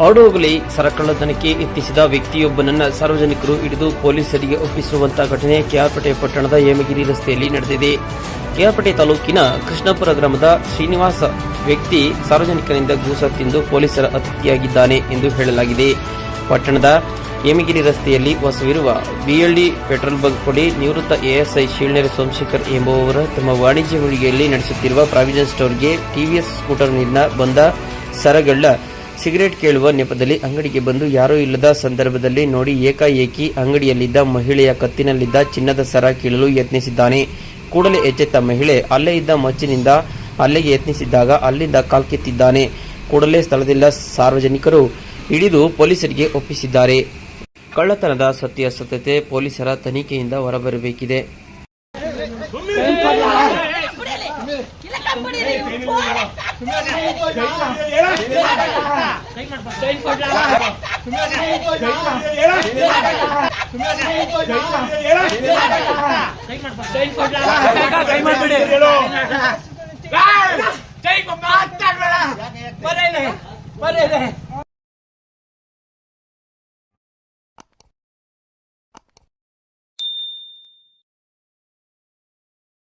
ಔಡೋಗಲಿ ಸರಕಳ್ಳತನಕ್ಕೆ ಯತ್ನಿಸಿದ ವ್ಯಕ್ತಿಯೊಬ್ಬನನ್ನು ಸಾರ್ವಜನಿಕರು ಹಿಡಿದು ಪೊಲೀಸರಿಗೆ ಒಪ್ಪಿಸುವಂತಹ ಘಟನೆ ಕೆಆರ್ಪೇಟೆ ಪಟ್ಟಣದ ಹೇಮಗಿರಿ ರಸ್ತೆಯಲ್ಲಿ ನಡೆದಿದೆ. ಕೆಆರ್ಪೇಟೆ ತಾಲೂಕಿನ ಕೃಷ್ಣಾಪುರ ಗ್ರಾಮದ ಶ್ರೀನಿವಾಸ ವ್ಯಕ್ತಿ ಸಾರ್ವಜನಿಕರಿಂದ ಗೂಸ ತಿಂದು ಪೊಲೀಸರ ಅತಿಥಿಯಾಗಿದ್ದಾನೆ ಎಂದು ಹೇಳಲಾಗಿದೆ. ಪಟ್ಟಣದ ಹೇಮಗಿರಿ ರಸ್ತೆಯಲ್ಲಿ ವಾಸವಿರುವ ಬಿಎಲ್ಡಿ ಪೆಟ್ರೋಲ್ ಬಂಕ್ ಬಳಿ ನಿವೃತ್ತ ಎಎಸ್ಐ ಶೀಲ್ನೆರೆ ಸೋಮಶೇಖರ್ ಎಂಬುವವರು ತಮ್ಮ ವಾಣಿಜ್ಯ ಮಳಿಗೆಯಲ್ಲಿ ನಡೆಸುತ್ತಿರುವ ಪ್ರಾವಿಷನ್ ಸ್ಟೋರ್ಗೆ ಟಿವಿಎಸ್ ಸ್ಕೂಟರ್ನಿಂದ ಬಂದ ಸರಗಳ್ಳ ಸಿಗರೇಟ್ ಕೇಳುವ ನೆಪದಲ್ಲಿ ಅಂಗಡಿಗೆ ಬಂದು ಯಾರೂ ಇಲ್ಲದ ಸಂದರ್ಭದಲ್ಲಿ ನೋಡಿ ಏಕಾಏಕಿ ಅಂಗಡಿಯಲ್ಲಿದ್ದ ಮಹಿಳೆಯ ಕತ್ತಿನಲ್ಲಿದ್ದ ಚಿನ್ನದ ಸರ ಕೀಳಲು ಯತ್ನಿಸಿದ್ದಾನೆ. ಕೂಡಲೇ ಎಚ್ಚೆತ್ತ ಮಹಿಳೆ ಅಲ್ಲೇ ಇದ್ದ ಮಚ್ಚಿನಿಂದ ಹಲ್ಲೆಗೆ ಯತ್ನಿಸಿದ್ದಾಗ ಅಲ್ಲಿಂದ ಕಾಲ್ಕಿತ್ತಿದ್ದಾನೆ. ಕೂಡಲೇ ಸ್ಥಳದಿಂದ ಸಾರ್ವಜನಿಕರು ಹಿಡಿದು ಪೊಲೀಸರಿಗೆ ಒಪ್ಪಿಸಿದ್ದಾರೆ. ಕಳ್ಳತನದ ಸತ್ಯಾಸತ್ಯತೆ ಪೊಲೀಸರ ತನಿಖೆಯಿಂದ ಹೊರಬರಬೇಕಿದೆ.